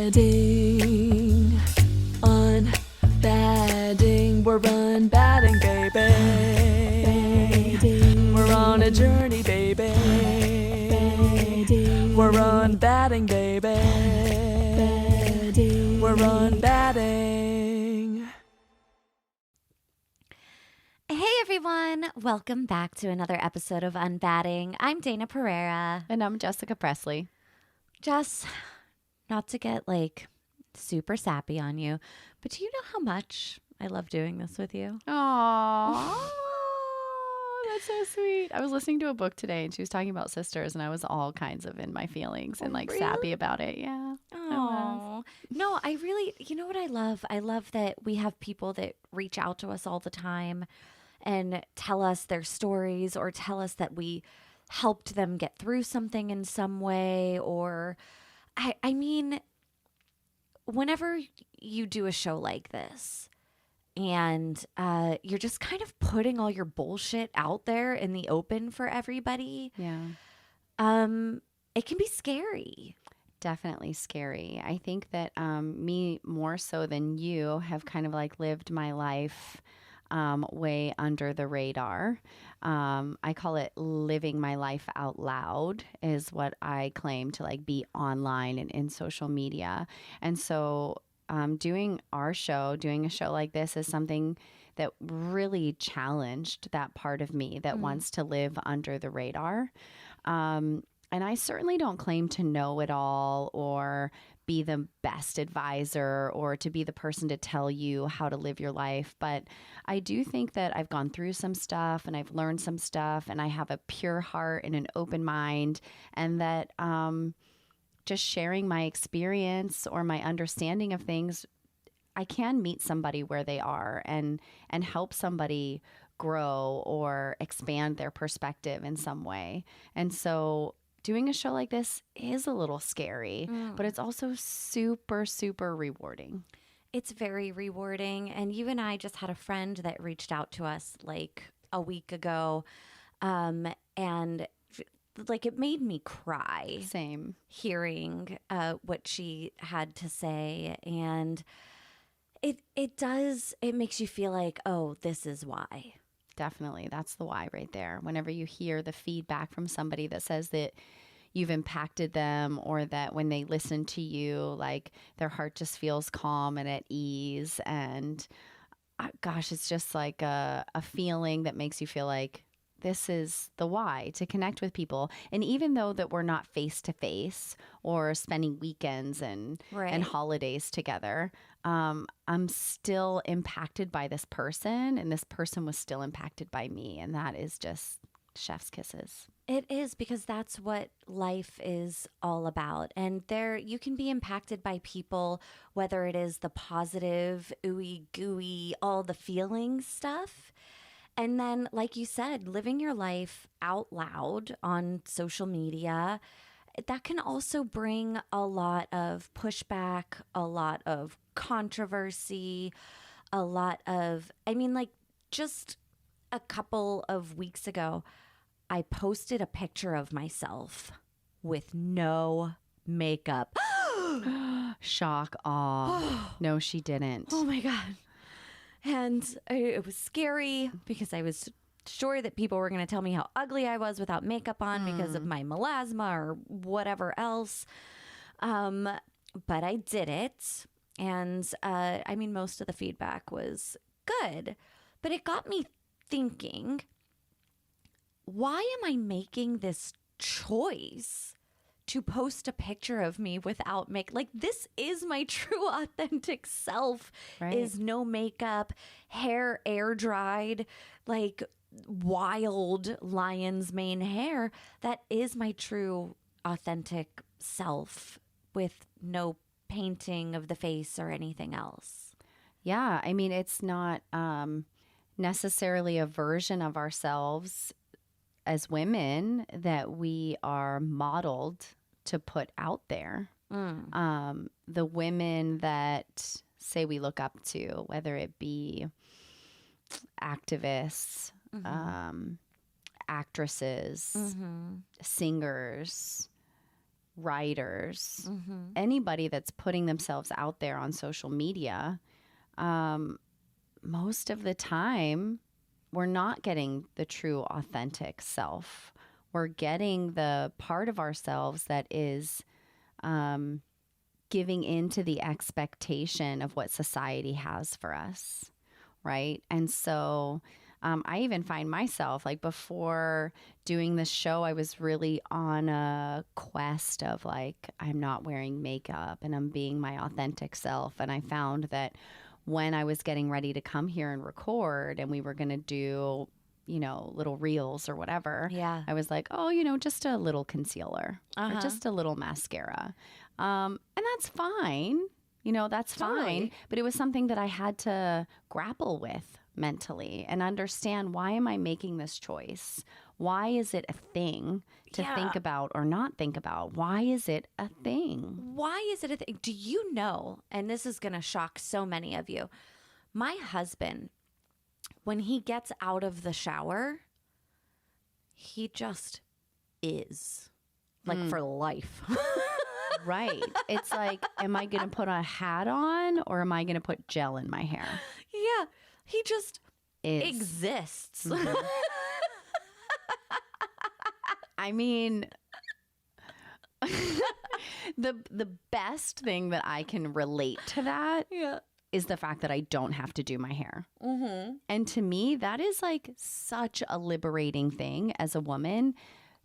UnBadding, we're UnBadding, baby. We're on a journey, baby. We're UnBadding, baby. We're UnBadding. Hey everyone, welcome back to another episode of UnBadding. I'm Dayna Pereira. And I'm Jessica Presley. Jess, not to get like super sappy on you, but do you know how much I love doing this with you? Aww, that's so sweet. I was listening to a book today and she was talking about sisters and I was all kinds of in my feelings and like really? sappy about it. Yeah. Oh, no, I really, you know what I love? I love that we have people that reach out to us all the time and tell us their stories or tell us that we helped them get through something in some way. Or, I mean, whenever you do a show like this and you're just kind of putting all your bullshit out there in the open for everybody, Yeah. it can be scary. Definitely scary. I think that me more so than you have kind of like lived my life way under the radar. I call it living my life out loud is what I claim to like be online and in social media. And so doing a show like this is something that really challenged that part of me that wants to live under the radar. And I certainly don't claim to know it all or be the best advisor or to be the person to tell you how to live your life. But I do think that I've gone through some stuff and I've learned some stuff and I have a pure heart and an open mind, and that just sharing my experience or my understanding of things, I can meet somebody where they are and help somebody grow or expand their perspective in some way. And so doing a show like this is a little scary, but it's also super, super rewarding. It's very rewarding. And you and I just had a friend that reached out to us like a week ago. And like it made me cry. Same. Hearing what she had to say. And it makes you feel like, oh, this is why. Definitely. That's the why right there. Whenever you hear the feedback from somebody that says that you've impacted them or that when they listen to you, like their heart just feels calm and at ease. And gosh, it's just like a feeling that makes you feel like this is the why, to connect with people. And even though that we're not face to face or spending weekends and holidays together, I'm still impacted by this person, and this person was still impacted by me. And that is just chef's kisses. It is, because that's what life is all about. And there you can be impacted by people, whether it is the positive, ooey gooey, all the feelings stuff. And then, like you said, living your life out loud on social media, that can also bring a lot of pushback, a lot of controversy, a lot of, I mean, like just a couple of weeks ago, I posted a picture of myself with no makeup. Shock, awe. No, she didn't. Oh my God. And it was scary because I was sure that people were going to tell me how ugly I was without makeup on because of my melasma or whatever else. But I did it. And I mean, most of the feedback was good. But it got me thinking, why am I making this choice to post a picture of me without makeup? Like, this is my true authentic self, is no makeup, hair air dried, like wild lion's mane hair. That is my true authentic self with no painting of the face or anything else. Yeah. I mean, it's not necessarily a version of ourselves as women that we are modeled to put out there. The women that say we look up to, whether it be activists, actresses, singers, writers, anybody that's putting themselves out there on social media, most of the time, we're not getting the true, authentic self. We're getting the part of ourselves that is giving into the expectation of what society has for us, right? And so I even find myself, like, before doing this show, I was really on a quest of, like, I'm not wearing makeup and I'm being my authentic self. And I found that when I was getting ready to come here and record and we were going to do, you know, little reels or whatever, I was like, oh, you know, just a little concealer or just a little mascara. And that's fine. You know, that's fine. But it was something that I had to grapple with mentally and understand, why am I making this choice? Why is it a thing to think about or not think about? Why is it a thing? Why is it a thing? Do you know, and this is going to shock so many of you, my husband, when he gets out of the shower, he just is, like, for life. Right. It's like, am I going to put a hat on or am I going to put gel in my hair? Yeah. He just exists. I mean, the best thing that I can relate to that is the fact that I don't have to do my hair. And to me, that is like such a liberating thing as a woman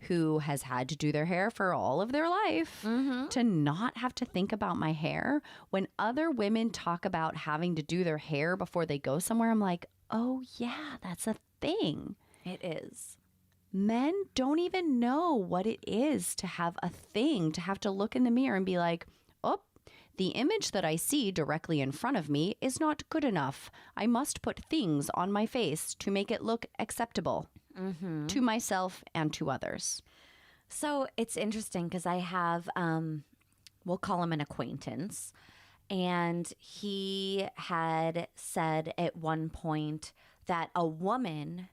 who has had to do their hair for all of their life, to not have to think about my hair. When other women talk about having to do their hair before they go somewhere, I'm like, oh yeah, that's a thing. It is. Men don't even know what it is to have a thing, to have to look in the mirror and be like, oh, the image that I see directly in front of me is not good enough. I must put things on my face to make it look acceptable to myself and to others. So it's interesting because I have, we'll call him an acquaintance, and he had said at one point that a woman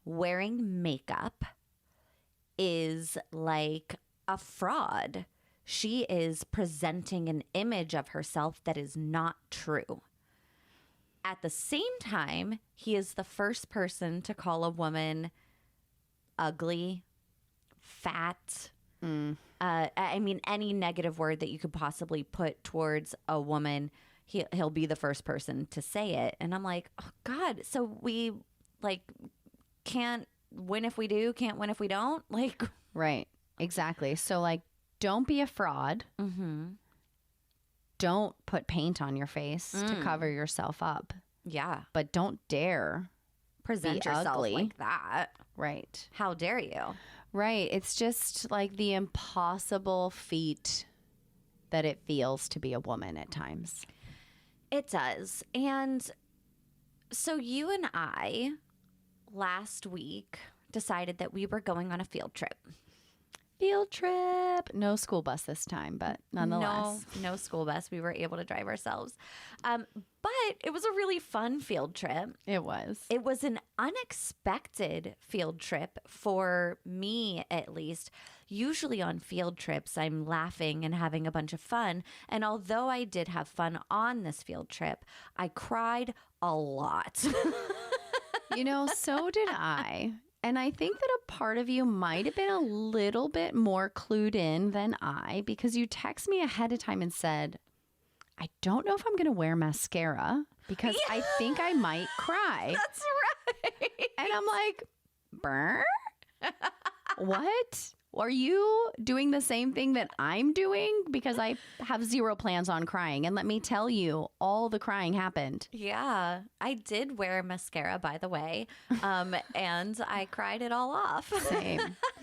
wearing makeup is like a fraud. She is presenting an image of herself that is not true. At the same time, he is the first person to call a woman ugly, fat. I mean, any negative word that you could possibly put towards a woman, he'll be the first person to say it. And I'm like, oh God, so we like can't win if we do, can't win if we don't? Like, right. Exactly. So, like, don't be a fraud. Don't put paint on your face to cover yourself up. Yeah. But don't dare present be yourself ugly like that. Right. How dare you? Right. It's just like the impossible feat that it feels to be a woman at times. It does. And so you and I last week decided that we were going on a field trip. Field trip. No school bus this time, but nonetheless. No school bus. We were able to drive ourselves. But it was a really fun field trip. It was. It was an unexpected field trip for me, at least. Usually on field trips, I'm laughing and having a bunch of fun. And although I did have fun on this field trip, I cried a lot. You know, so did I. And I think that a part of you might have been a little bit more clued in than I, because you text me ahead of time and said, I don't know if I'm going to wear mascara because I think I might cry. That's right. And I'm like, Brr? What? Are you doing the same thing that I'm doing? Because I have zero plans on crying. And let me tell you, all the crying happened. Yeah, I did wear mascara, by the way, and I cried it all off.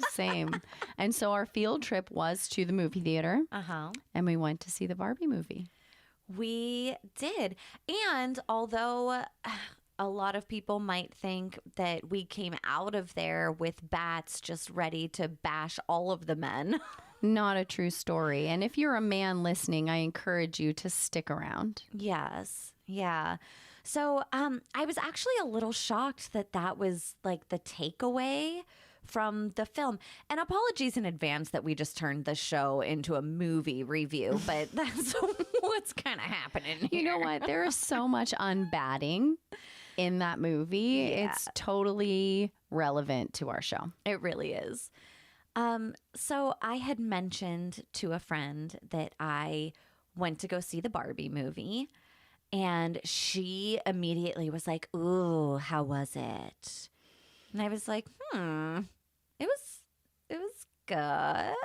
Same. And so our field trip was to the movie theater. And we went to see the Barbie movie. We did. And although a lot of people might think that we came out of there with bats just ready to bash all of the men. Not a true story. And if you're a man listening, I encourage you to stick around. Yes. Yeah. So I was actually a little shocked that that was like the takeaway from the film. And apologies in advance that we just turned the show into a movie review, but that's what's kind of happening here. You know what? There is so much unbadding in that movie. Yeah. It's totally relevant to our show. It really is. So I had mentioned to a friend that I went to go see the Barbie movie, and she immediately was like, "Ooh, how was it?" And I was like, it was good.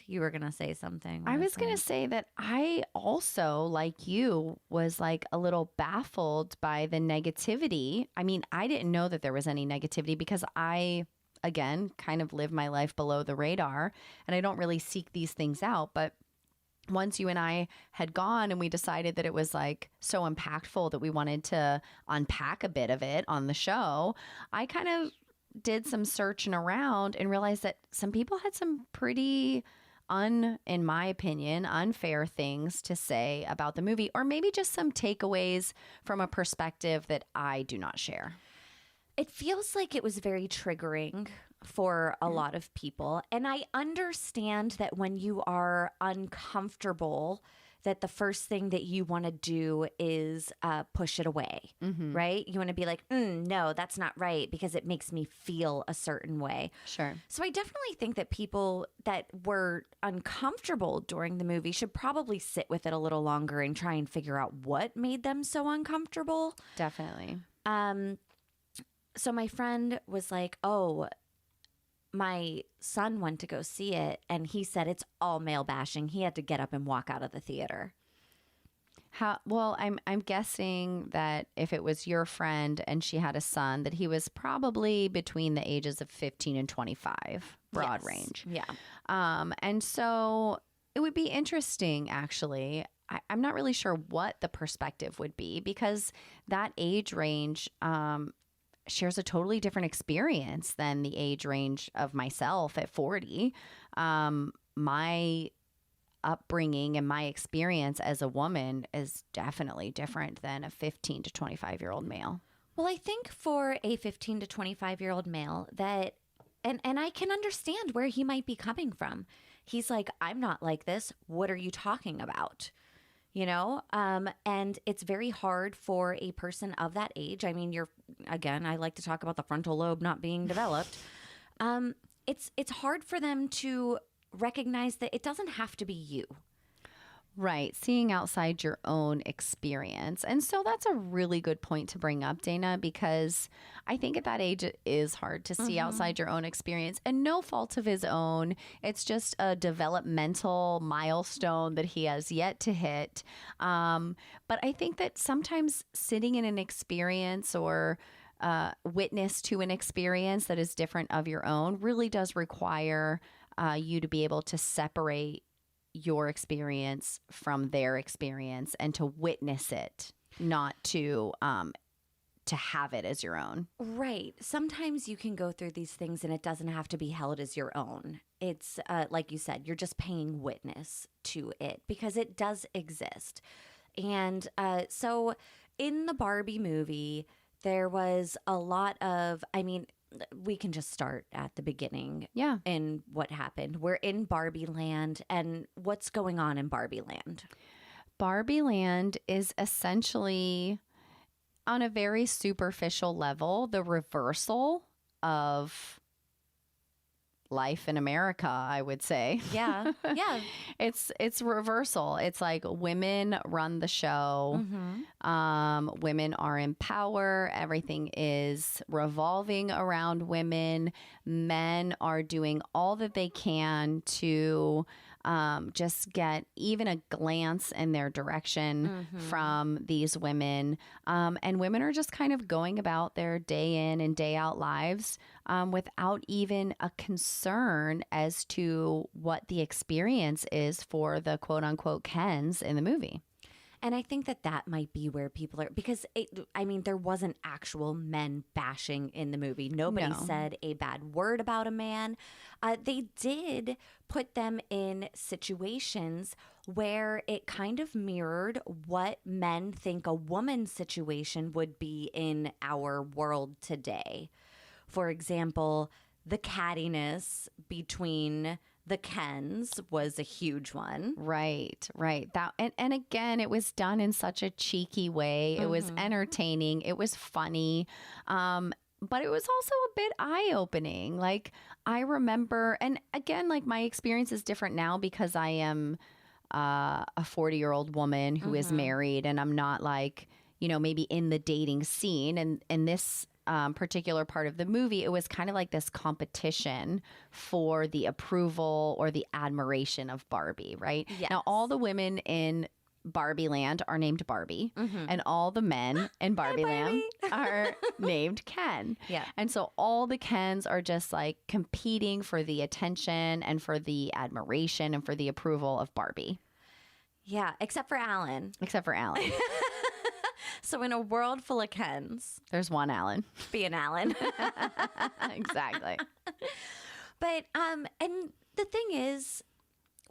You were gonna say something. I was going to say that I also, like you, was like a little baffled by the negativity. I mean, I didn't know that there was any negativity because I, again, kind of live my life below the radar and I don't really seek these things out. But once you and I had gone and we decided that it was like so impactful that we wanted to unpack a bit of it on the show, I kind of did some searching around and realized that some people had some pretty in my opinion, unfair things to say about the movie, or maybe just some takeaways from a perspective that I do not share. It feels like it was very triggering for a lot of people. And I understand that when you are uncomfortable, that the first thing that you want to do is push it away, right? You want to be like, no, that's not right because it makes me feel a certain way. Sure. So I definitely think that people that were uncomfortable during the movie should probably sit with it a little longer and try and figure out what made them so uncomfortable. Definitely. So my friend was like, oh, my son went to go see it and he said it's all male bashing. He had to get up and walk out of the theater. Well, I'm guessing that if it was your friend and she had a son, that he was probably between the ages of 15 and 25, broad Yes. range. Yeah. And so it would be interesting, actually. I'm not really sure what the perspective would be because that age range shares a totally different experience than the age range of myself at 40. My upbringing and my experience as a woman is definitely different than a 15 to 25-year-old male. Well, I think for a 15 to 25-year-old male that, and I can understand where he might be coming from. He's like, I'm not like this. What are you talking about? You know, and it's very hard for a person of that age. I mean, again, I like to talk about the frontal lobe not being developed. It's hard for them to recognize that it doesn't have to be you. Right. Seeing outside your own experience. And so that's a really good point to bring up, Dayna, because I think at that age, it is hard to see outside your own experience and no fault of his own. It's just a developmental milestone that he has yet to hit. But I think that sometimes sitting in an experience or witness to an experience that is different of your own really does require you to be able to separate your experience from their experience and to witness it, not to have it as your own. Right. Sometimes you can go through these things and it doesn't have to be held as your own. It's like you said, you're just paying witness to it because it does exist. And so in the Barbie movie, there was a lot of, I mean, we can just start at the beginning. Yeah. In what happened. We're in Barbie land, and what's going on in Barbie land? Barbie land is essentially, on a very superficial level, the reversal of life in America, I would say. Yeah. Yeah. It's reversal. It's like women run the show. Women are in power. Everything is revolving around women. Men are doing all that they can to just get even a glance in their direction from these women. And women are just kind of going about their day in and day out lives without even a concern as to what the experience is for the quote unquote Kens in the movie. And I think that might be where people are, because there wasn't actual men bashing in the movie. Nobody said a bad word about a man. They did put them in situations where it kind of mirrored what men think a woman's situation would be in our world today. For example, the cattiness between the Kens was a huge one. Right. That and again, it was done in such a cheeky way. It was entertaining. It was funny. But it was also a bit eye-opening. Like, I remember, and again, like, my experience is different now because I am a 40-year-old woman who is married, and I'm not like, maybe in the dating scene. And in this particular part of the movie, it was kind of like this competition for the approval or the admiration of Barbie, right? Yes. Now, all the women in Barbie Land are named Barbie, and all the men in Barbie Land are named Ken. Yeah. And so all the Kens are just like competing for the attention and for the admiration and for the approval of Barbie, Yeah, except for Alan. except for Alan. So in a world full of Kens, There's one Alan. be an Alan. Exactly. But and the thing is,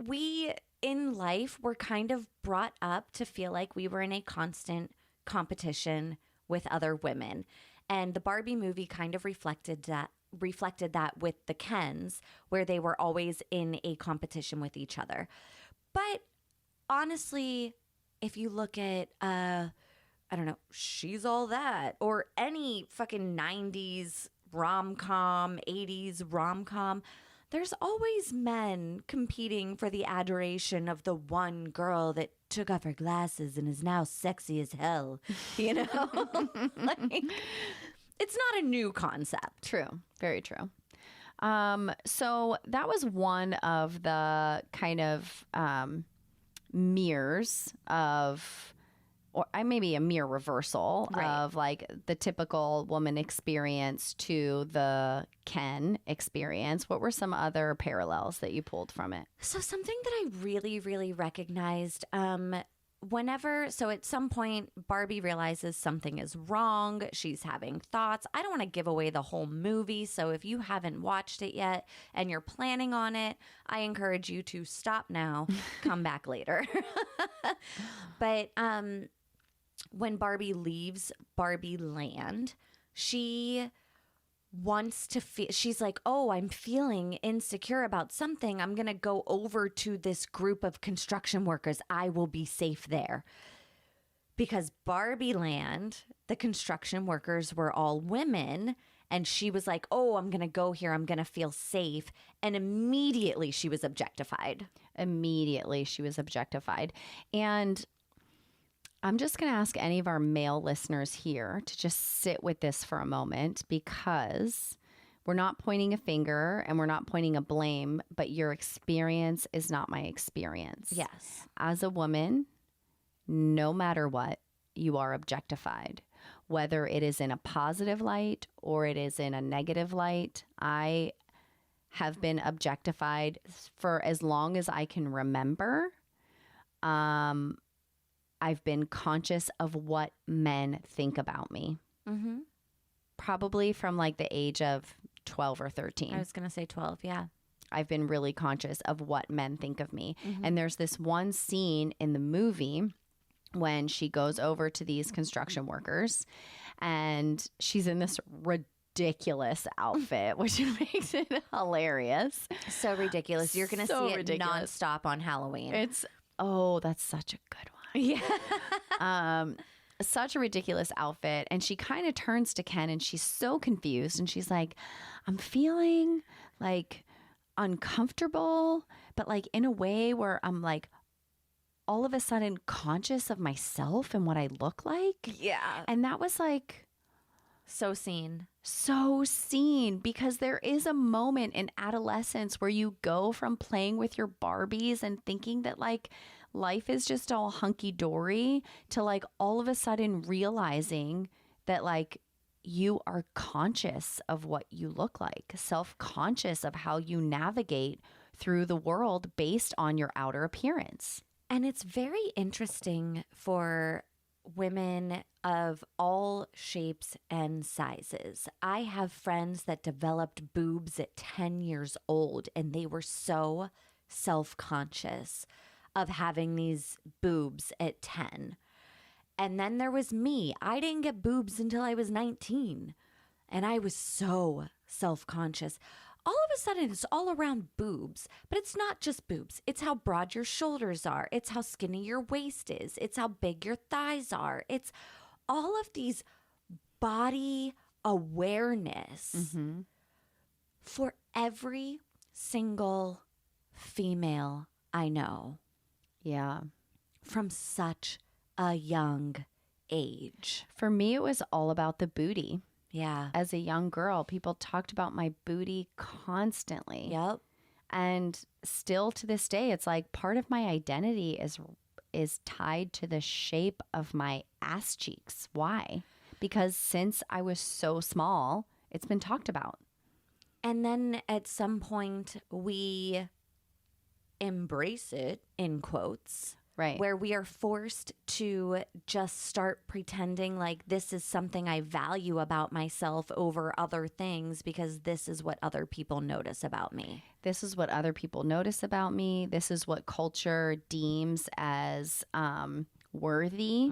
we in life were kind of brought up to feel like we were in a constant competition with other women. And the Barbie movie kind of reflected that with the Kens, where they were always in a competition with each other. But honestly, if you look at I don't know, She's All That, or any fucking 90s rom-com, 80s rom-com, there's always men competing for the adoration of the one girl that took off her glasses and is now sexy as hell, Like, it's not a new concept. True. Very true. So that was one of the kind of mirrors of, or maybe a mirror reversal of like the typical woman experience to the Ken experience. What were some other parallels that you pulled from it? So something that I really, really recognized, so at some point, Barbie realizes something is wrong. She's having thoughts. I don't want to give away the whole movie. So if you haven't watched it yet and you're planning on it, I encourage you to stop now, come back later. But when Barbie leaves Barbie Land, she wants to feel, she's like, oh, I'm feeling insecure about something. I'm going to go over to this group of construction workers. I will be safe there. Because Barbie Land, the construction workers were all women. And she was like, oh, I'm going to go here. I'm going to feel safe. And immediately she was objectified. And I'm just going to ask any of our male listeners here to just sit with this for a moment, because we're not pointing a finger and we're not pointing a blame, but your experience is not my experience. Yes. As a woman, no matter what, you are objectified, whether it is in a positive light or it is in a negative light. I have been objectified for as long as I can remember. I've been conscious of what men think about me. Mm-hmm. Probably from like the age of 12 or 13. I was going to say 12, yeah. I've been really conscious of what men think of me. And there's this one scene in the movie when she goes over to these construction workers and she's in this ridiculous outfit, which makes it hilarious. So ridiculous. You're going to So see it ridiculous. nonstop on Halloween. That's such a good one. Yeah. Such a ridiculous outfit. And she kind of turns to Ken and she's so confused. And she's like, I'm feeling like uncomfortable, but like in a way where I'm like all of a sudden conscious of myself and what I look like. Yeah. And that was like So seen. so seen, because there is a moment in adolescence where you go from playing with your Barbies and thinking that like life is just all hunky dory to like all of a sudden realizing that like you are conscious of what you look like, self-conscious of how you navigate through the world based on your outer appearance. And it's very interesting for women of all shapes and sizes. I have friends that developed boobs at 10 years old, and they were so self-conscious of having these boobs at 10. And then there was me. I didn't get boobs until I was 19. And I was so self-conscious. all of a sudden it's all around boobs. But it's not just boobs. It's how broad your shoulders are. It's how skinny your waist is. It's how big your thighs are. It's all of these body awareness for every single female I know Yeah. from such a young age. For me, it was all about the booty. Yeah. As a young girl, people talked about my booty constantly. Yep. And still to this day, it's like part of my identity is tied to the shape of my ass cheeks. Why? Because since I was so small, it's been talked about. And then at some point we embrace it, in quotes, Right. where we are forced to just start pretending like this is something I value about myself over other things because this is what other people notice about me. This is what other people notice about me. This is what culture deems as worthy.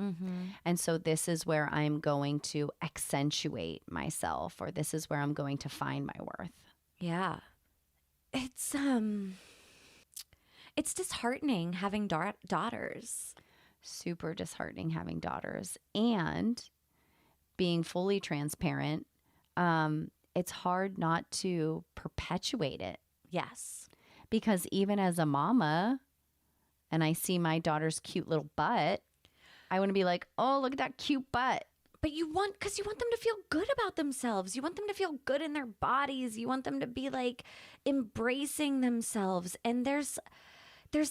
And so this is where I'm going to accentuate myself, or this is where I'm going to find my worth. Yeah. It's disheartening having daughters. Super disheartening having daughters. And being fully transparent, it's hard not to perpetuate it. Yes. Because even as a mama, and I see my daughter's cute little butt, I want to be like, oh, look at that cute butt. But because you want them to feel good about themselves. You want them to feel good in their bodies. You want them to be like embracing themselves. And there's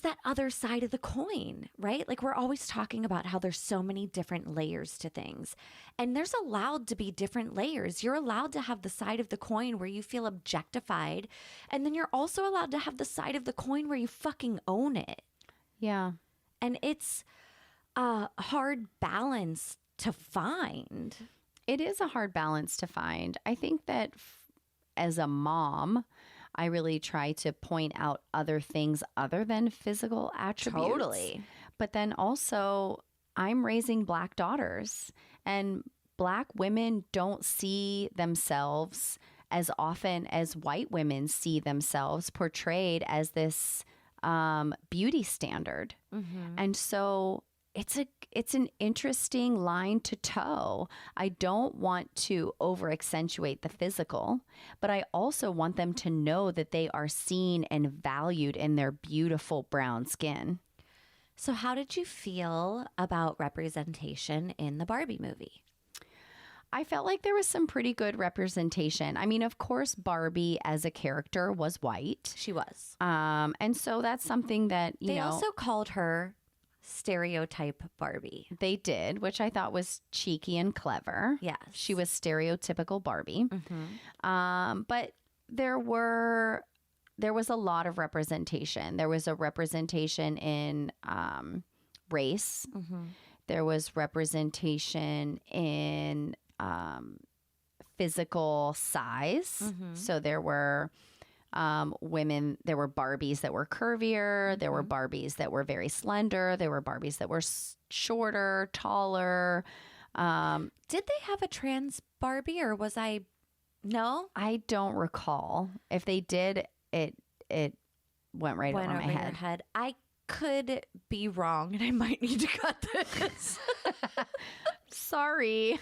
that other side of the coin, right? Like we're always talking about how there's so many different layers to things. And there's allowed to be different layers. You're allowed to have the side of the coin where you feel objectified. And then you're also allowed to have the side of the coin where you fucking own it. Yeah. And it's a hard balance to find. It is a hard balance to find. I think that as a mom, I really try to point out other things other than physical attributes. Totally. But then also, I'm raising Black daughters, and Black women don't see themselves as often as white women see themselves portrayed as this beauty standard. And so it's an interesting line to toe. I don't want to over accentuate the physical, but I also want them to know that they are seen and valued in their beautiful brown skin. So how did you feel about representation in the Barbie movie? I felt like there was some pretty good representation. I mean, of course, Barbie as a character was white. She was. And so that's something that, They also called her stereotype Barbie. they did, which I thought was cheeky and clever. Yes. She was stereotypical Barbie. But there was a lot of representation. There was a representation in race. There was representation in physical size. So there were women, there were Barbies that were curvier. There were Barbies that were very slender. There were Barbies that were shorter, taller. Did they have a trans Barbie or was I? No? I don't recall. If they did, it went right over my your head. head. I could be wrong and I might need to cut this. Sorry.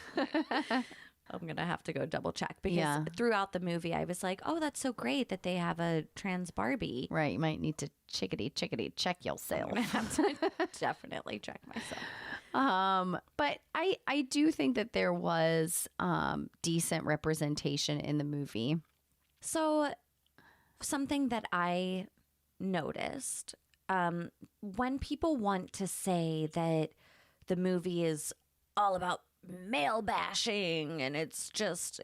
I'm going to have to go double check because Yeah. throughout the movie, I was like, oh, that's so great that they have a trans Barbie. Right. You might need to chickadee check yourself. I'm going to have to definitely check myself. But I do think that there was decent representation in the movie. So something that I noticed when people want to say that the movie is all about male bashing and it's just,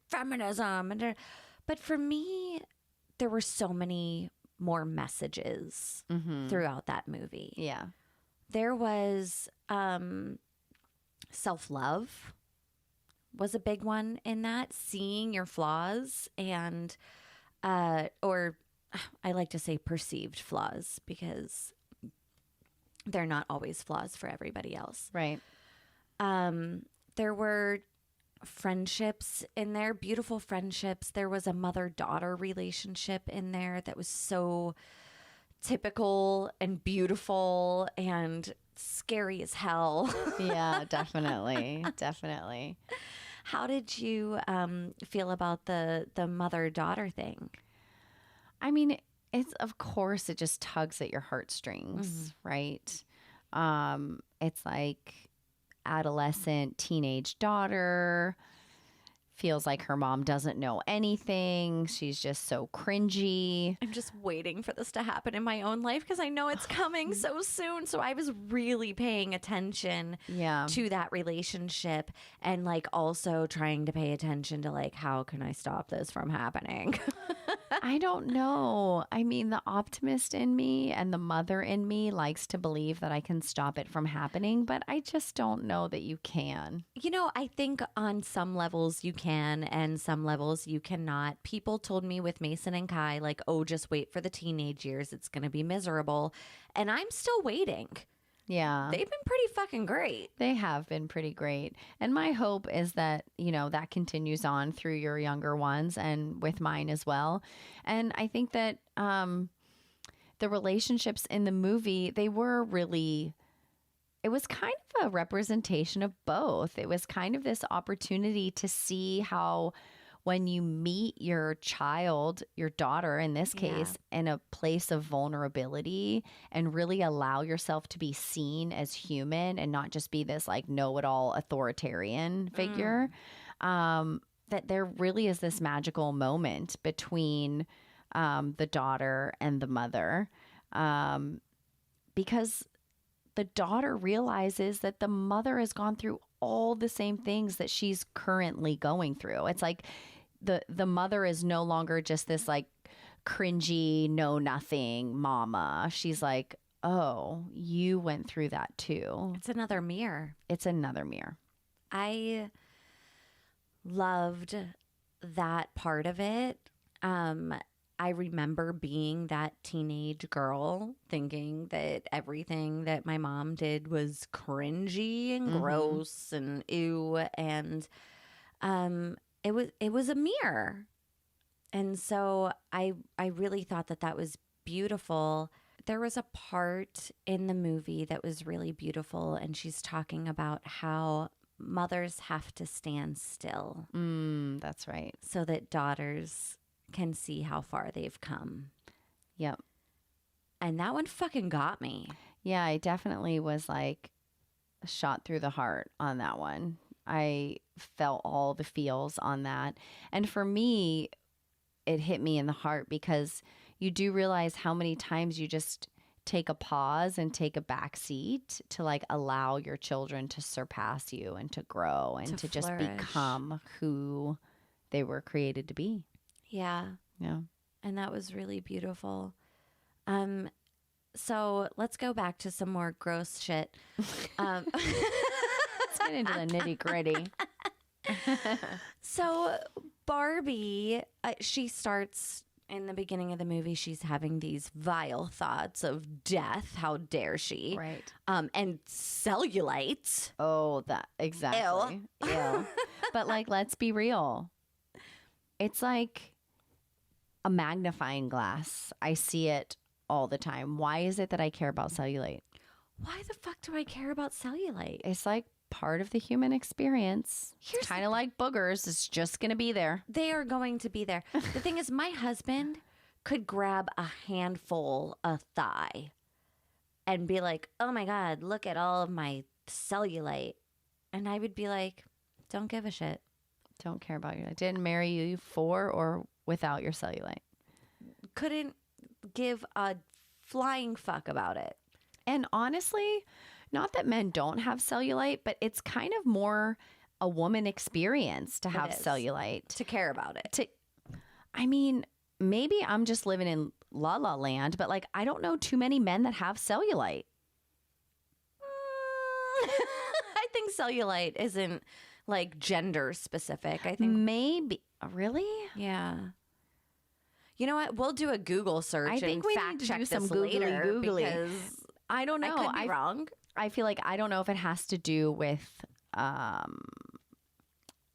feminism. But for me, there were so many more messages throughout that movie. Yeah. There was self-love was a big one in that, seeing your flaws and or I like to say perceived flaws because they're not always flaws for everybody else. Right. There were friendships in there, beautiful friendships. There was a mother-daughter relationship in there that was so typical and beautiful and scary as hell. Yeah, definitely. Definitely. How did you feel about the mother-daughter thing? I mean, it's of course it just tugs at your heartstrings, right? It's like adolescent teenage daughter feels like her mom doesn't know anything. She's just so cringy. I'm just waiting for this to happen in my own life because I know it's coming so soon. So I was really paying attention to that relationship and like also trying to pay attention to like, how can I stop this from happening? I don't know. I mean, the optimist in me and the mother in me likes to believe that I can stop it from happening, but I just don't know that you can. You know, I think on some levels you can and some levels you cannot. People told me with Mason and Kai, like, oh, just wait for the teenage years. It's going to be miserable. And I'm still waiting. Yeah. They've been pretty fucking great. They have been pretty great. And my hope is that, you know, that continues on through your younger ones and with mine as well. And I think that the relationships in the movie, they were really, it was kind of a representation of both. It was kind of this opportunity to see how when you meet your child, your daughter in this case, in a place of vulnerability and really allow yourself to be seen as human and not just be this like know-it-all authoritarian figure, that there really is this magical moment between the daughter and the mother, because the daughter realizes that the mother has gone through all the same things that she's currently going through. It's like the mother is no longer just this like cringy, know nothing mama. She's like, oh, you went through that too. It's another mirror. It's another mirror. I loved that part of it. I remember being that teenage girl thinking that everything that my mom did was cringy and gross and ew, and it was a mirror. And so I really thought that was beautiful. There was a part in the movie that was really beautiful, and she's talking about how mothers have to stand still. That's right. So that daughters can see how far they've come. Yep. And that one fucking got me. Yeah, I definitely was like shot through the heart on that one. I felt all the feels on that. And for me, it hit me in the heart because you do realize how many times you just take a pause and take a back seat to like allow your children to surpass you and to grow and to just flourish. become who they were created to be. Yeah. Yeah. And that was really beautiful. So let's go back to some more gross shit. Let's get into the nitty gritty. So Barbie, she starts in the beginning of the movie, she's having these vile thoughts of death. How dare she? Right. And cellulite. Oh, that exactly. Ew. But like, let's be real. It's like a magnifying glass. I see it all the time. Why is it that I care about cellulite? Why the fuck do I care about cellulite? It's like part of the human experience. Here's Kind of like boogers. It's just going to be there. They are going to be there. The thing is, my husband could grab a handful of thigh and be like, oh my God, look at all of my cellulite. And I would be like, don't give a shit. Don't care about you. I didn't marry you for or without your cellulite. Couldn't give a flying fuck about it. And honestly, not that men don't have cellulite, but it's kind of more a woman experience to have is. cellulite. To care about it. I mean, maybe I'm just living in la la land, but like, I don't know too many men that have cellulite. I think cellulite isn't like gender specific. I think Maybe. Really? yeah. You know what? We'll do a Google search. I think and we fact need to check do some this googly later googly. because I don't know. I could be wrong. I feel like I don't know if it has to do with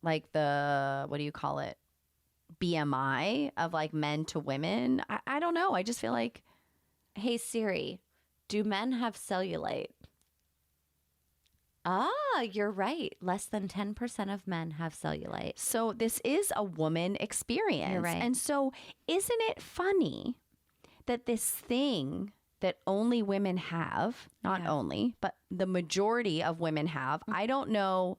like the, what do you call it? BMI of like men to women. I don't know. I just feel like, Hey Siri, do men have cellulite? Ah, you're right. Less than 10% of men have cellulite. so this is a woman experience. You're right. And so isn't it funny that this thing that only women have, not Yeah. only, but the majority of women have, I don't know,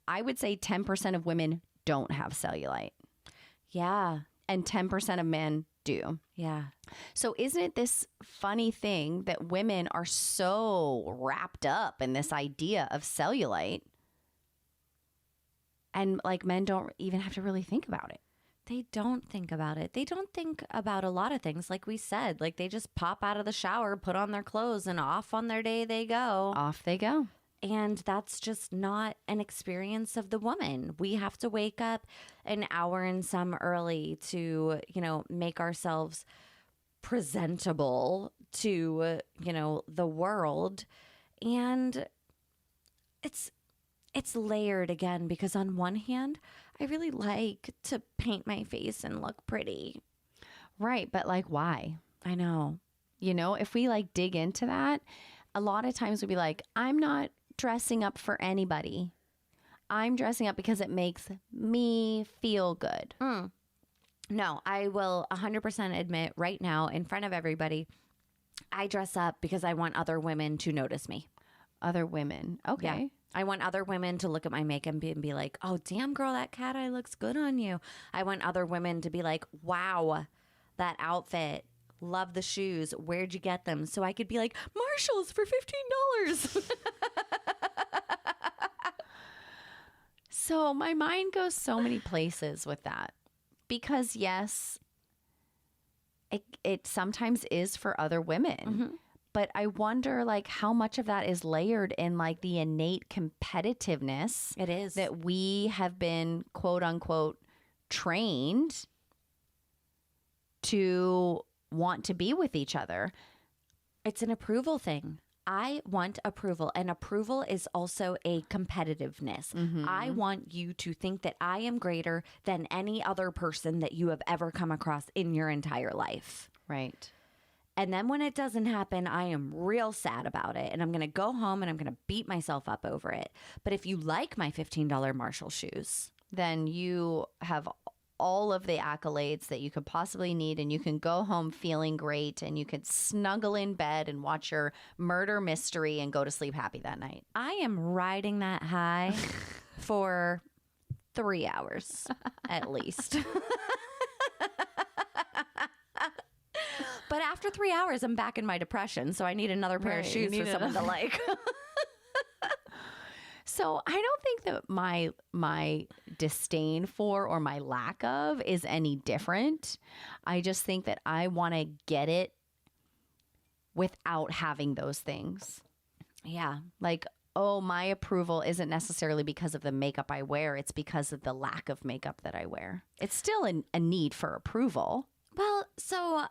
I would say 10% of women don't have cellulite Yeah. and 10% of men do. Yeah. So isn't it this funny thing that women are so wrapped up in this idea of cellulite and like men don't even have to really think about it? They don't think about it. They don't think about a lot of things. Like we said, like they just pop out of the shower, put on their clothes, and off on their day they go. Off they go. And that's just not an experience of the woman. We have to wake up an hour and some early to, make ourselves presentable to, the world. And it's layered again because on one hand, I really like to paint my face and look pretty. Right. But like, why? I know. If we like dig into that, a lot of times we'd be like, I'm not dressing up for anybody. I'm dressing up because it makes me feel good. No, I will 100% admit right now in front of everybody, I dress up because I want other women to notice me. Other women. Okay. Yeah. I want other women to look at my makeup and be like, oh, damn, girl, that cat eye looks good on you. I want other women to be like, wow, that outfit. Love the shoes. Where'd you get them? So I could be like, Marshall's for $15. So my mind goes so many places with that because yes, it sometimes is for other women, but I wonder like how much of that is layered in like the innate competitiveness It is. that we have been quote unquote trained to want to be with each other. It's an approval thing. I want approval, and approval is also a competitiveness. I want you to think that I am greater than any other person that you have ever come across in your entire life. Right. And then when it doesn't happen, I am real sad about it. And I'm going to go home and I'm going to beat myself up over it. But if you like my $15 Marshall shoes, Then you have all of the accolades that you could possibly need, and you can go home feeling great, and you could snuggle in bed and watch your murder mystery and go to sleep happy that night. I am riding that high for 3 hours at least. But after 3 hours, I'm back in my depression. So I need another pair of Right, shoes you for need someone to like. So I don't think that my disdain for or my lack of is any different. I just think that I want to get it without having those things. Yeah. Like, oh, my approval isn't necessarily because of the makeup I wear. It's because of the lack of makeup that I wear. It's still a need for approval. Well, so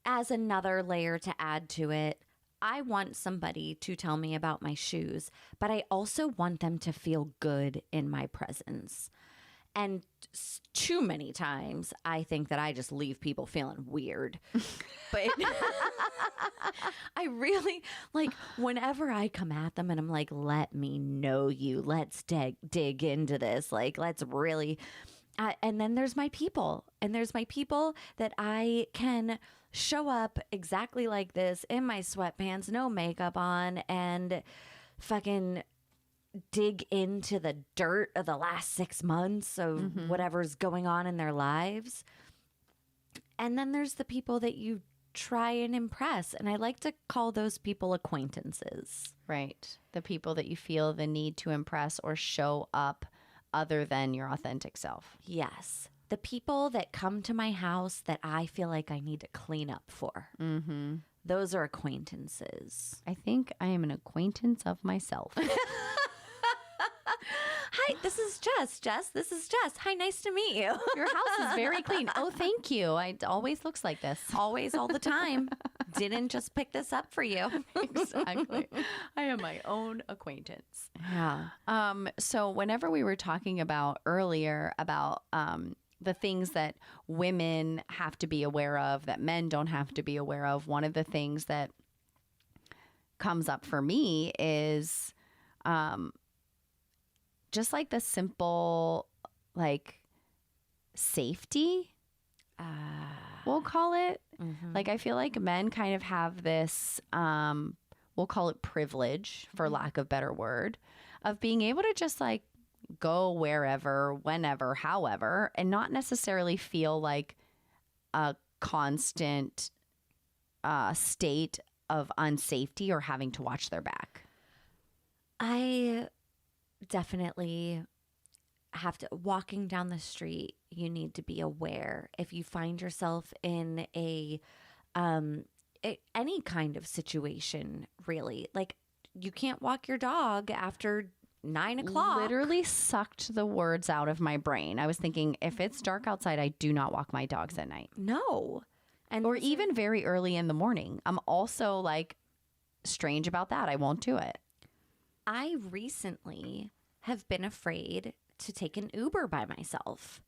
as another layer to add to it, I want somebody to tell me about my shoes, but I also want them to feel good in my presence. And too many times, I think that I just leave people feeling weird. But I really, like, whenever I come at them and I'm like, let me know you, let's dig into this, like, let's really... and then there's my people. And there's my people that I can show up exactly like this in my sweatpants, no makeup on, and fucking dig into the dirt of the last 6 months of whatever's going on in their lives. And then there's the people that you try and impress. And I like to call those people acquaintances. Right. The people that you feel the need to impress or show up other than your authentic self. Yes. The people that come to my house that I feel like I need to clean up for. Mm-hmm. Those are acquaintances. I think I am an acquaintance of myself. Hi, this is Jess. Jess, this is Jess. Hi, nice to meet you. Your house is very clean. Oh, thank you. It always looks like this. Always, all the time. didn't just pick this up for you. Exactly. I am my own acquaintance. Yeah. So whenever we were talking about earlier about the things that women have to be aware of that men don't have to be aware of, one of the things that comes up for me is just like the simple like safety, we'll call it. Like I feel like men kind of have this we'll call it privilege, for lack of better word, of being able to just like go wherever, whenever, however, and not necessarily feel like a constant state of unsafety or having to watch their back. I definitely have to, walking down the street, you need to be aware if you find yourself in any kind of situation, really. Like you can't walk your dog after 9 o'clock. Literally sucked the words out of my brain. I was thinking, if it's dark outside, I do not walk my dogs at night. No. And Or even very early in the morning. I'm also like strange about that. I won't do it. I recently have been afraid to take an Uber by myself.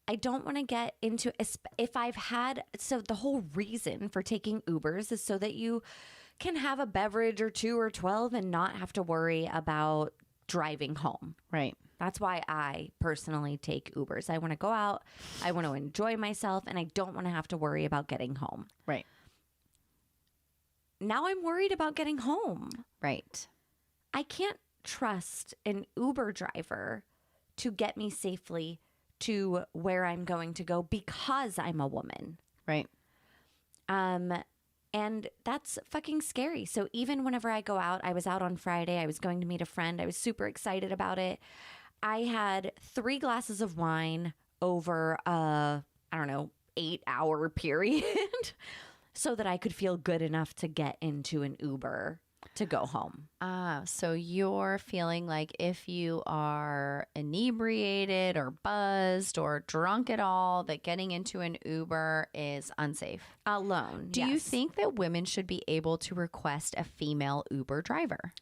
I don't want to get into, if I've had, so the whole reason for taking Ubers is so that you can have a beverage or 2 or 12 and not have to worry about driving home. Right. That's why I personally take Ubers. I want to go out, I want to enjoy myself, and I don't want to have to worry about getting home. Right. Now I'm worried about getting home. Right. I can't trust an Uber driver to get me safely to where I'm going to go because I'm a woman. Right. And that's fucking scary. So even whenever I go out, I was out on Friday, I was going to meet a friend. I was super excited about it. I had 3 glasses of wine over a, 8-hour period so that I could feel good enough to get into an Uber to go home. So you're feeling like if you are inebriated or buzzed or drunk at all, that getting into an Uber is unsafe. Alone. Do you think that women should be able to request a female Uber driver?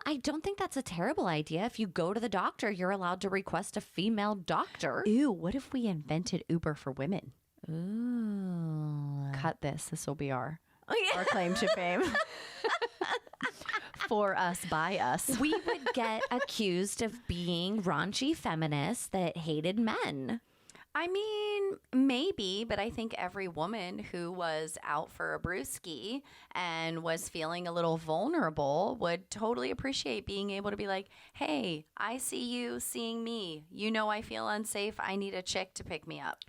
I don't think that's a terrible idea. If you go to the doctor, you're allowed to request a female doctor. Ew, what if we invented Uber for women? Ooh. Cut this. This will be our claim to fame. For us, by us. We would get accused of being raunchy feminists that hated men. I mean, maybe, but I think every woman who was out for a brewski and was feeling a little vulnerable would totally appreciate being able to be like, hey, I see you seeing me. You know I feel unsafe. I need a chick to pick me up.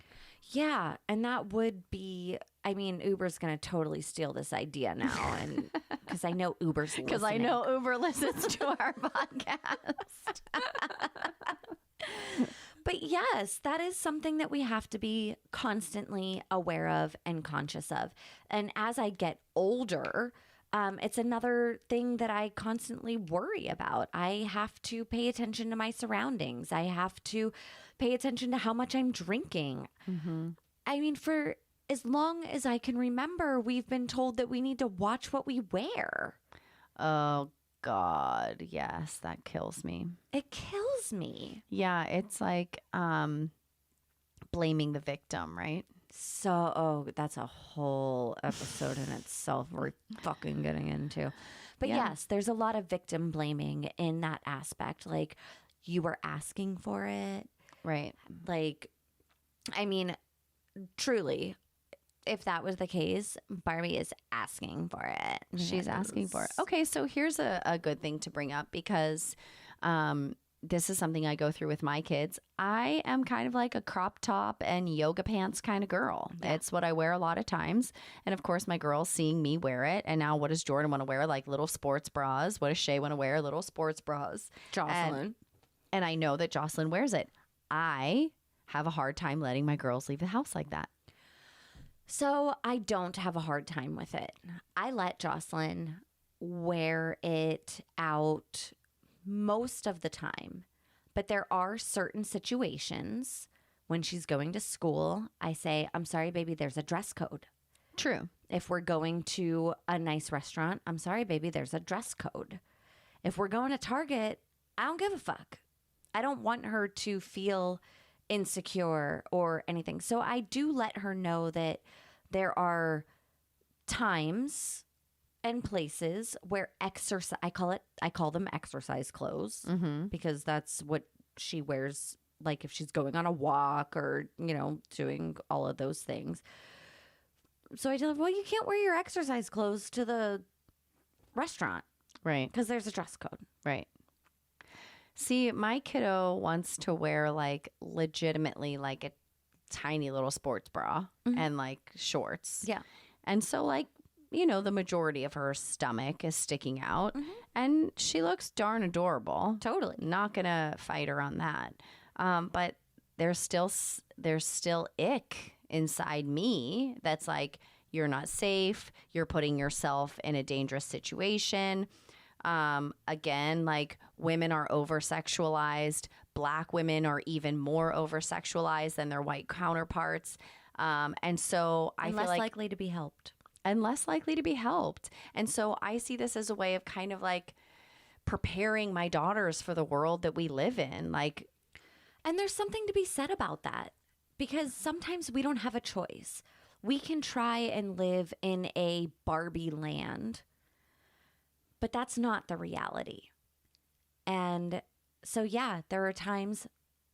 Yeah, and that would be, Uber's going to totally steal this idea now, and because I know Uber's listening. Because I know Uber listens to our podcast. But yes, that is something that we have to be constantly aware of and conscious of. And as I get older, it's another thing that I constantly worry about. I have to pay attention to my surroundings. I have to pay attention to how much I'm drinking. Mm-hmm. For as long as I can remember, we've been told that we need to watch what we wear. Oh, God. Yes, that kills me. It kills me. Yeah, it's like blaming the victim, right? So, that's a whole episode in itself we're fucking getting into. But Yeah. yes, there's a lot of victim blaming in that aspect. Like, you were asking for it. Right. Like, truly, if that was the case, Barbie is asking for it. She's asking for it. Okay, so here's a good thing to bring up because this is something I go through with my kids. I am kind of like a crop top and yoga pants kind of girl. Yeah. It's what I wear a lot of times. And of course, my girls seeing me wear it. And now what does Jordan want to wear? Like little sports bras. What does Shay want to wear? Little sports bras. Jocelyn. And I know that Jocelyn wears it. I have a hard time letting my girls leave the house like that. So I don't have a hard time with it. I let Jocelyn wear it out most of the time. But there are certain situations when she's going to school, I say, I'm sorry, baby, there's a dress code. True. If we're going to a nice restaurant, I'm sorry, baby, there's a dress code. If we're going to Target, I don't give a fuck. I don't want her to feel insecure or anything. So I do let her know that there are times and places where exercise, I call them exercise clothes, because that's what she wears, like if she's going on a walk or, doing all of those things. So I tell her, well, you can't wear your exercise clothes to the restaurant. Right. Because there's a dress code. Right. See, my kiddo wants to wear like legitimately like a tiny little sports bra and like shorts. Yeah. And so like, the majority of her stomach is sticking out and she looks darn adorable. Totally. Not going to fight her on that. But there's still ick inside me that's like, you're not safe. You're putting yourself in a dangerous situation. Again, like women are over-sexualized. Black women are even more over-sexualized than their white counterparts. And so I feel less like likely to be helped. And less likely to be helped. And so I see this as a way of kind of like preparing my daughters for the world that we live in. Like, And there's something to be said about that, because sometimes we don't have a choice. We can try and live in a Barbie land, but that's not the reality. And so, yeah, there are times,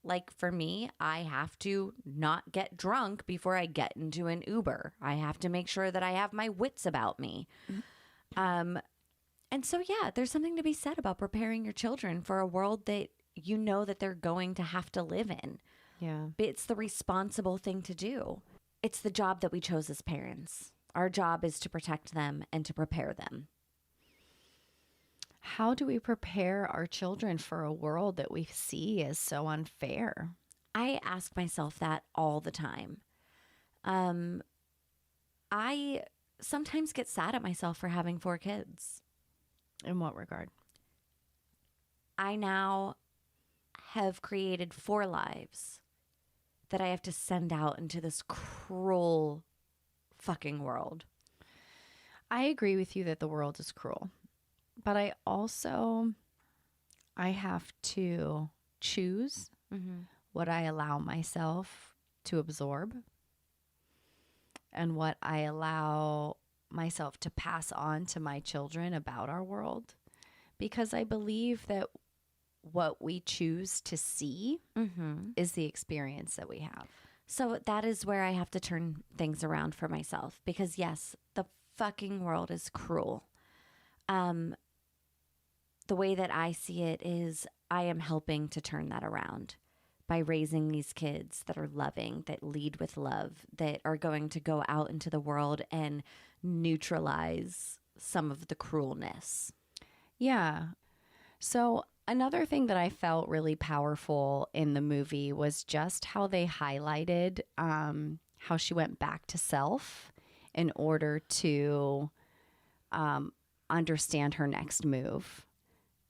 like for me, I have to not get drunk before I get into an Uber. I have to make sure that I have my wits about me. And so, yeah, there's something to be said about preparing your children for a world that you know that they're going to have to live in. yeah. It's the responsible thing to do. It's the job that we chose as parents. Our job is to protect them and to prepare them. How do we prepare our children for a world that we see as so unfair? I ask myself that all the time. I sometimes get sad at myself for having 4 kids. In what regard? I now have created 4 lives that I have to send out into this cruel fucking world. I agree with you that the world is cruel, but I have to choose what I allow myself to absorb and what I allow myself to pass on to my children about our world, because I believe that what we choose to see is the experience that we have. So that is where I have to turn things around for myself, because yes, the fucking world is cruel. The way that I see it is I am helping to turn that around by raising these kids that are loving, that lead with love, that are going to go out into the world and neutralize some of the cruelness. Yeah. So another thing that I felt really powerful in the movie was just how they highlighted how she went back to self in order to understand her next move.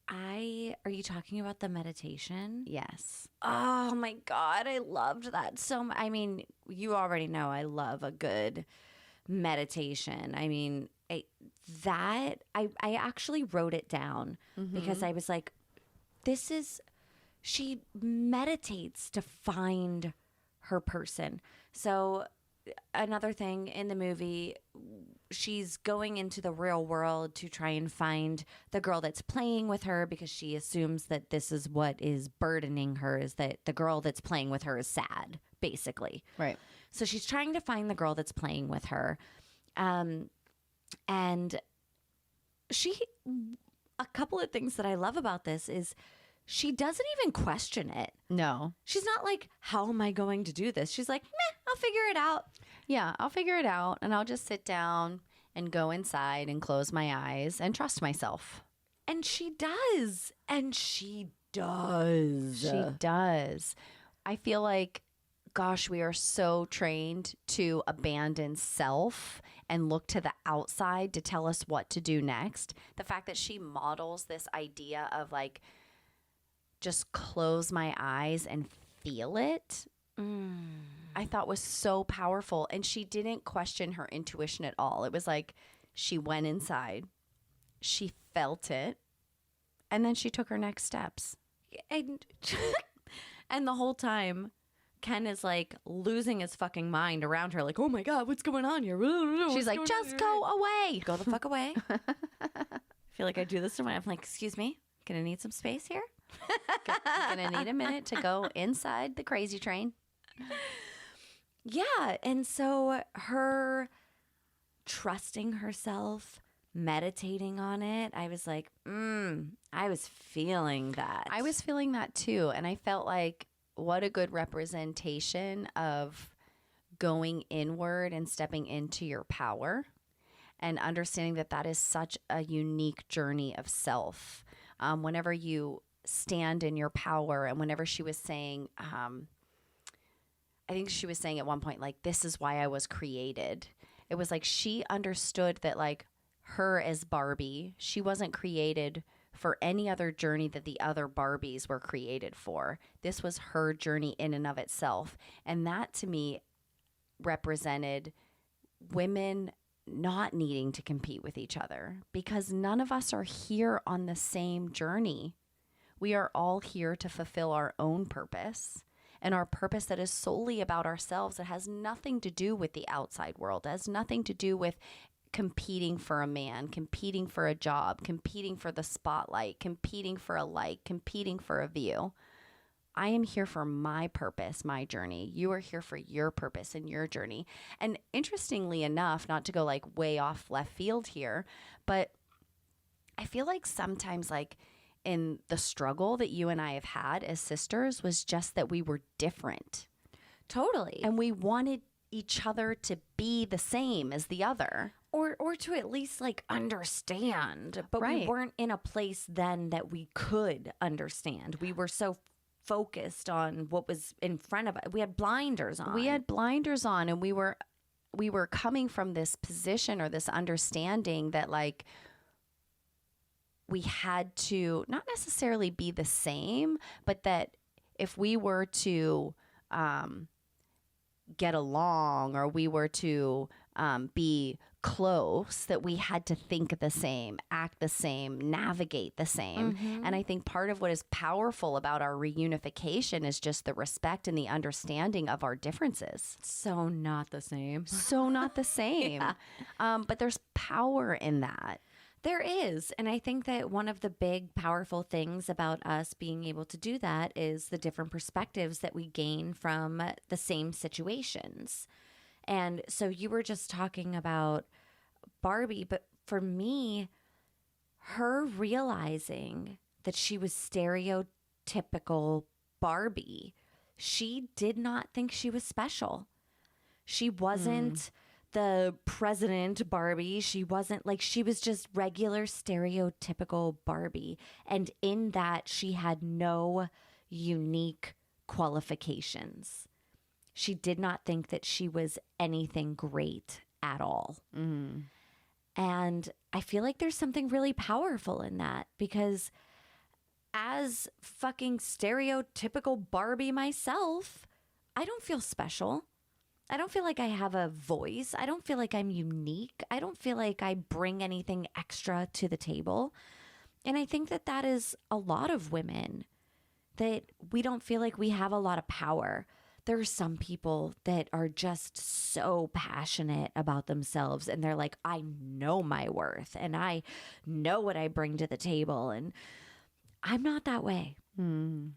Are you talking about the meditation? Yes. Oh my God, I loved that so much. I mean, you already know I love a good meditation. I mean, I actually wrote it down because I was like, she meditates to find her person. So another thing in the movie, she's going into the real world to try and find the girl that's playing with her, because she assumes that this is what is burdening her, is that the girl that's playing with her is sad, basically. Right. So she's trying to find the girl that's playing with her. And a couple of things that I love about this is she doesn't even question it. No. She's not like, how am I going to do this? She's like, meh, I'll figure it out. Yeah, I'll figure it out, and I'll just sit down and go inside and close my eyes and trust myself. And she does. And she does. She does. I feel like, gosh, we are so trained to abandon self and look to the outside to tell us what to do next. The fact that she models this idea of like, just close my eyes and feel it. I thought was so powerful. And she didn't question her intuition at all. It was like she went inside, she felt it, and then she took her next steps. And and the whole time Ken is like losing his fucking mind around her, like, oh my God, what's going on here? She's like, just go away. Go the fuck away. I feel like I do this to my, I'm like, excuse me, gonna need some space here. Gonna need a minute to go inside the crazy train. Yeah. And so her trusting herself, meditating on it, I was like, I was feeling that. I was feeling that too. And I felt like what a good representation of going inward and stepping into your power and understanding that that is such a unique journey of self. Whenever you stand in your power, and whenever she was saying, I think she was saying at one point, like, this is why I was created. It was like she understood that, like, her as Barbie, she wasn't created for any other journey that the other Barbies were created for. This was her journey in and of itself. And that to me represented women not needing to compete with each other, because none of us are here on the same journey. We are all here to fulfill our own purpose, and our purpose that is solely about ourselves. It has nothing to do with the outside world. It has nothing to do with competing for a man, competing for a job, competing for the spotlight, competing for a like, competing for a view. I am here for my purpose, my journey. You are here for your purpose and your journey. And interestingly enough, not to go like way off left field here, but I feel like sometimes like in the struggle that you and I have had as sisters was just that we were different. Totally. And we wanted each other to be the same as the other. Or to at least like understand. But we Right. weren't in a place then that we could understand. We were so focused on what was in front of us. We had blinders on. We had blinders on, and we were coming from this position or this understanding that like we had to not necessarily be the same, but that if we were to get along, or we were to be close, that we had to think the same, act the same, navigate the same. And I think part of what is powerful about our reunification is just the respect and the understanding of our differences. so not the same. So not the same. But there's power in that. There is. And I think that one of the big, powerful things about us being able to do that is the different perspectives that we gain from the same situations. And so you were just talking about Barbie, but for me, her realizing that she was stereotypical Barbie, she did not think she was special. She wasn't the president Barbie. She wasn't like, she was just regular stereotypical Barbie. And in that, she had no unique qualifications. She did not think that she was anything great at all. And I feel like there's something really powerful in that, because as fucking stereotypical Barbie myself, I don't feel special. I don't feel like I have a voice. I don't feel like I'm unique. I don't feel like I bring anything extra to the table. And I think that that is a lot of women, that we don't feel like we have a lot of power. There are some people that are just so passionate about themselves, and they're like, I know my worth and I know what I bring to the table. And I'm not that way. And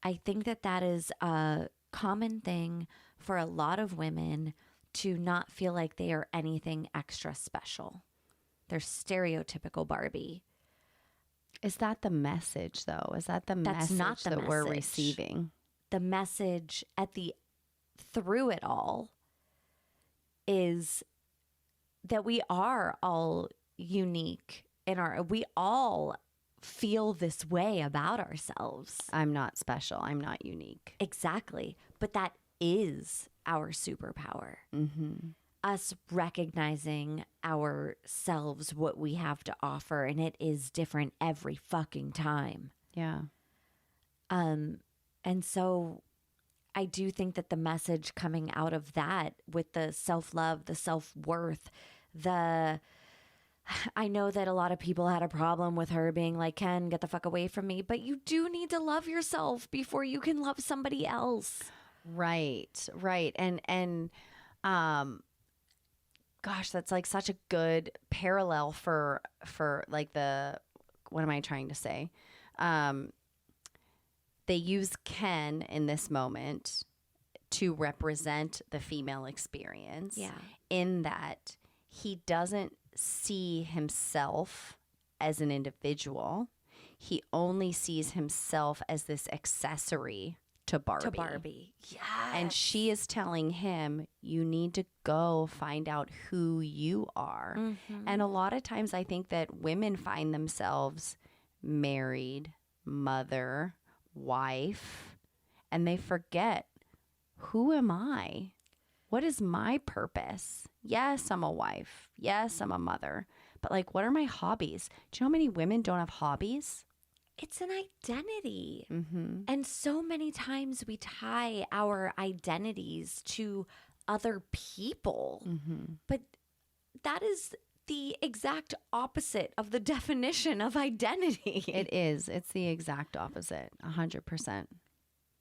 I think that that is a common thing for a lot of women, to not feel like they are anything extra special. They're stereotypical Barbie. Is that the message, though? Is that the That's message not the that we're message. receiving? The message through it all is that we are all unique we all feel this way about ourselves. I'm not special. I'm not unique. Exactly. But that is our superpower. Us recognizing ourselves, what we have to offer, and it is different every fucking time. Yeah. And so I do think that the message coming out of that with the self-love, the self-worth, I know that a lot of people had a problem with her being like, Ken, get the fuck away from me. But you do need to love yourself before you can love somebody else. Right. Gosh, that's like such a good parallel for like what am I trying to say? They use Ken in this moment to represent the female experience. Yeah. In that he doesn't see himself as an individual. He only sees himself as this accessory to Barbie. Yes. And she is telling him, you need to go find out who you are. Mm-hmm. And a lot of times I think that women find themselves married, mother, wife, and they forget, who am I? What is my purpose? Yes, I'm a wife. Yes, I'm a mother. But like, what are my hobbies? Do you know how many women don't have hobbies? It's an identity. Mm-hmm. And so many times we tie our identities to other people. Mm-hmm. But that is the exact opposite of the definition of identity. It is. It's the exact opposite. 100%.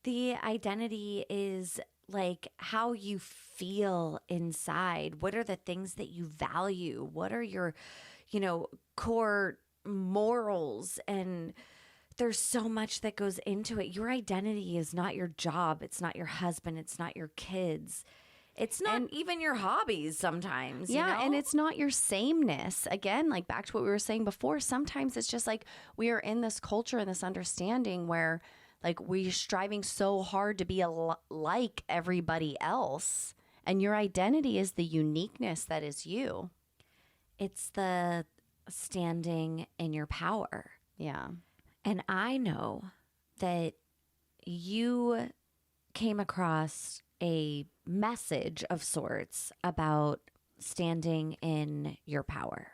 The identity is like how you feel inside. What are the things that you value? What are your, core morals? And there's so much that goes into it. Your identity is not your job. It's not your husband. It's not your kids. It's not even your hobbies sometimes. Yeah, you know? and it's not your sameness. Again, like back to what we were saying before, sometimes it's just like we are in this culture and this understanding where like we're striving so hard to be like everybody else. And your identity is the uniqueness that is you. It's the standing in your power. Yeah. And I know that you came across a message of sorts about standing in your power.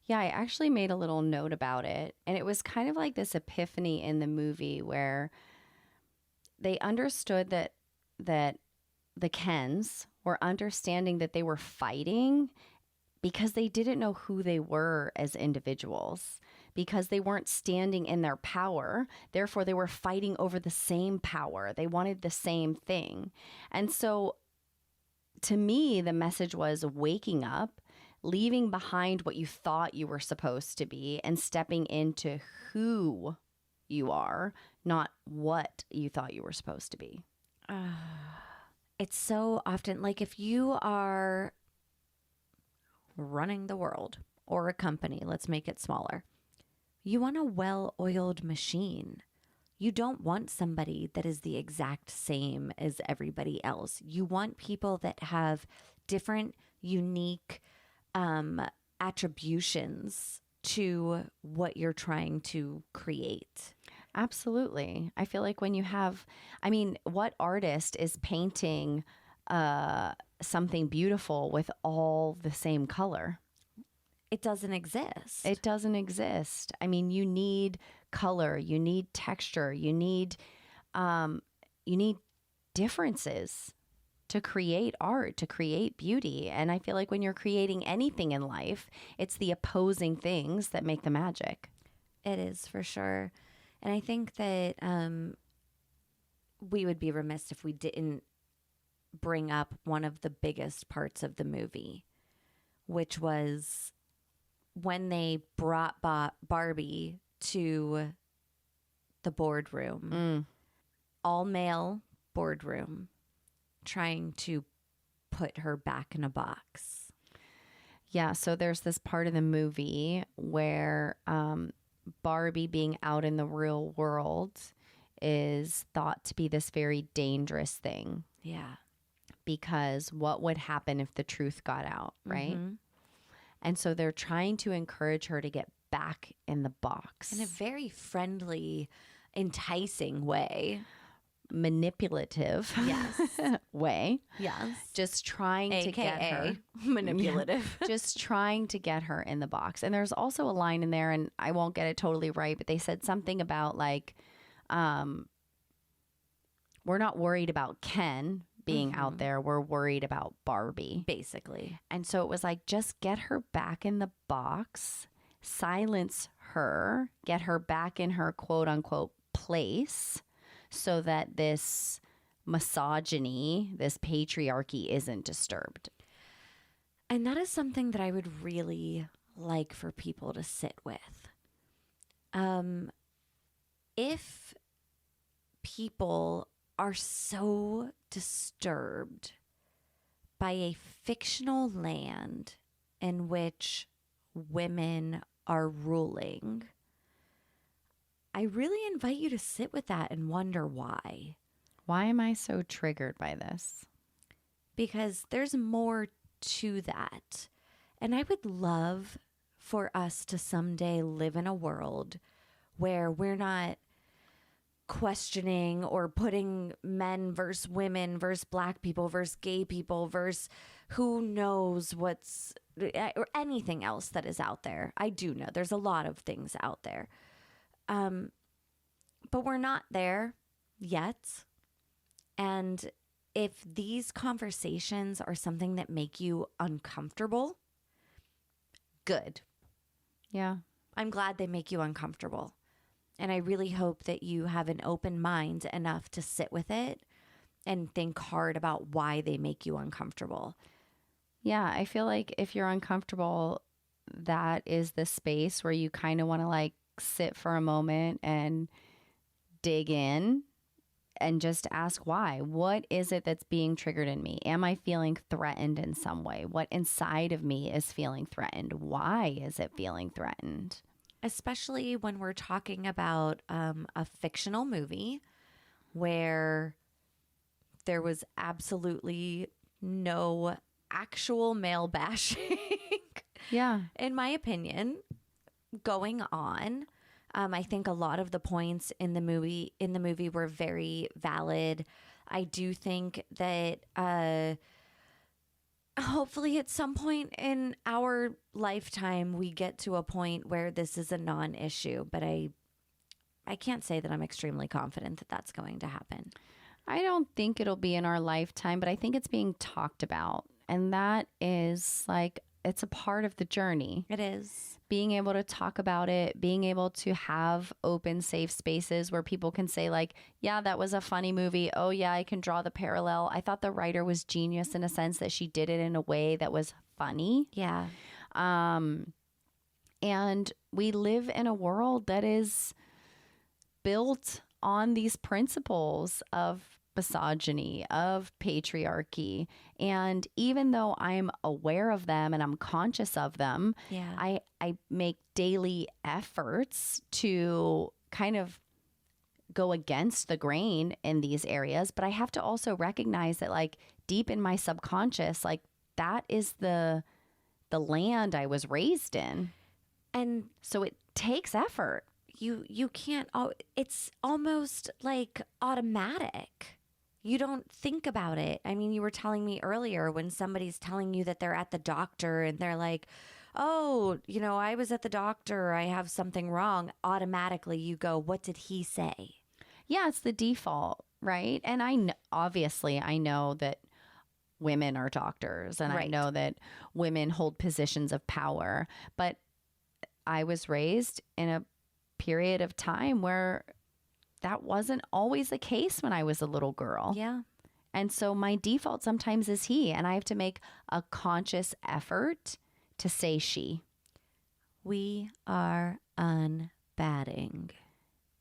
Yeah, I actually made a little note about it. And it was kind of like this epiphany in the movie where they understood that the Kens were understanding that they were fighting because they didn't know who they were as individuals, because they weren't standing in their power. Therefore, they were fighting over the same power. They wanted the same thing. And so to me, the message was waking up, leaving behind what you thought you were supposed to be, and stepping into who you are, not what you thought you were supposed to be. It's so often like if you are running the world or a company, let's make it smaller. You want a well-oiled machine. You don't want somebody that is the exact same as everybody else. You want people that have different, unique attributions to what you're trying to create. Absolutely. I feel like when you have, what artist is painting something beautiful with all the same color? It doesn't exist. It doesn't exist. You need color, you need texture, you need differences to create art, to create beauty. And I feel like when you're creating anything in life, it's the opposing things that make the magic. It is for sure. And I think that we would be remiss if we didn't bring up one of the biggest parts of the movie, which was when they brought Barbie to the boardroom, all male boardroom, trying to put her back in a box. Yeah, so there's this part of the movie where Barbie being out in the real world is thought to be this very dangerous thing. Yeah. Because what would happen if the truth got out, right? Mm-hmm. And so they're trying to encourage her to get back in the box. In a very friendly, enticing way. Manipulative Yes. way. Yes. Just trying to get her. Manipulative. Just trying to get her in the box. And there's also a line in there, and I won't get it totally right, but they said something about like, we're not worried about Ken being out there. We're worried about Barbie. Basically. And so it was like, just get her back in the box, silence her, get her back in her quote unquote place so that this misogyny, this patriarchy isn't disturbed. And that is something that I would really like for people to sit with. If people are so disturbed by a fictional land in which women are ruling, I really invite you to sit with that and wonder why. Why am I so triggered by this? Because there's more to that. And I would love for us to someday live in a world where we're not questioning or putting men versus women versus black people versus gay people versus who knows what's or anything else that is out there. I do know there's a lot of things out there. But we're not there yet. And if these conversations are something that make you uncomfortable, good. Yeah. I'm glad they make you uncomfortable. And I really hope that you have an open mind enough to sit with it and think hard about why they make you uncomfortable. Yeah, I feel like if you're uncomfortable, that is the space where you kind of want to like sit for a moment and dig in and just ask why. What is it that's being triggered in me? Am I feeling threatened in some way? What inside of me is feeling threatened? Why is it feeling threatened? Especially when we're talking about a fictional movie where there was absolutely no actual male bashing, Yeah. in my opinion, going on. I think a lot of the points in the movie were very valid. I do think that hopefully at some point in our lifetime we get to a point where this is a non-issue, but I can't say that I'm extremely confident that that's going to happen. I don't think it'll be in our lifetime, but I think it's being talked about. And that is like, it's a part of the journey. It is. Being able to talk about it, being able to have open, safe spaces where people can say like, yeah, that was a funny movie. Oh yeah, I can draw the parallel. I thought the writer was genius in a sense that she did it in a way that was funny. Yeah. And we live in a world that is built on these principles of misogyny, of patriarchy. And even though I'm aware of them and I'm conscious of them, Yeah. I make daily efforts to kind of go against the grain in these areas. But I have to also recognize that like deep in my subconscious, like that is the land I was raised in. And So it takes effort. you can't, it's almost like automatic. You don't think about it. I mean, you were telling me earlier when somebody's telling you that they're at the doctor and they're like, oh, I was at the doctor, I have something wrong. Automatically you go, what did he say? Yeah, it's the default, right? And obviously I know that women are doctors and I Right. know that women hold positions of power, but I was raised in a period of time where that wasn't always the case when I was a little girl. Yeah. And so my default sometimes is he, and I have to make a conscious effort to say she. We are UnBadding.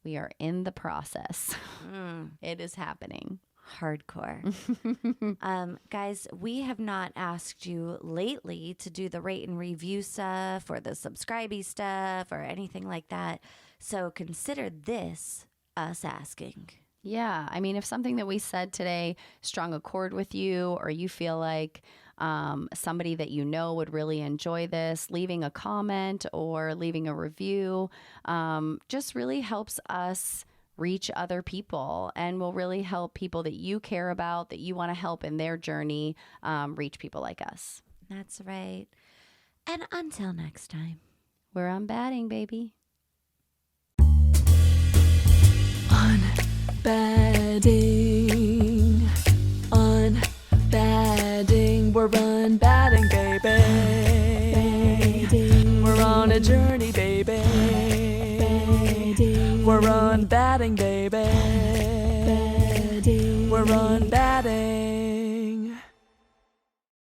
We are in the process. It is happening. Hardcore. Guys, we have not asked you lately to do the rate and review stuff or the subscribey stuff or anything like that. So consider this us asking. Yeah. I mean, if something that we said today strung a chord with you, or you feel like somebody that you know would really enjoy this, leaving a comment or leaving a review just really helps us reach other people and will really help people that you care about, that you want to help in their journey, reach people like us. That's right. And until next time, we're UnBadding, baby. UnBadding. we're UnBadding, baby. We're on a journey, baby. We're UnBadding, baby. We're UnBadding.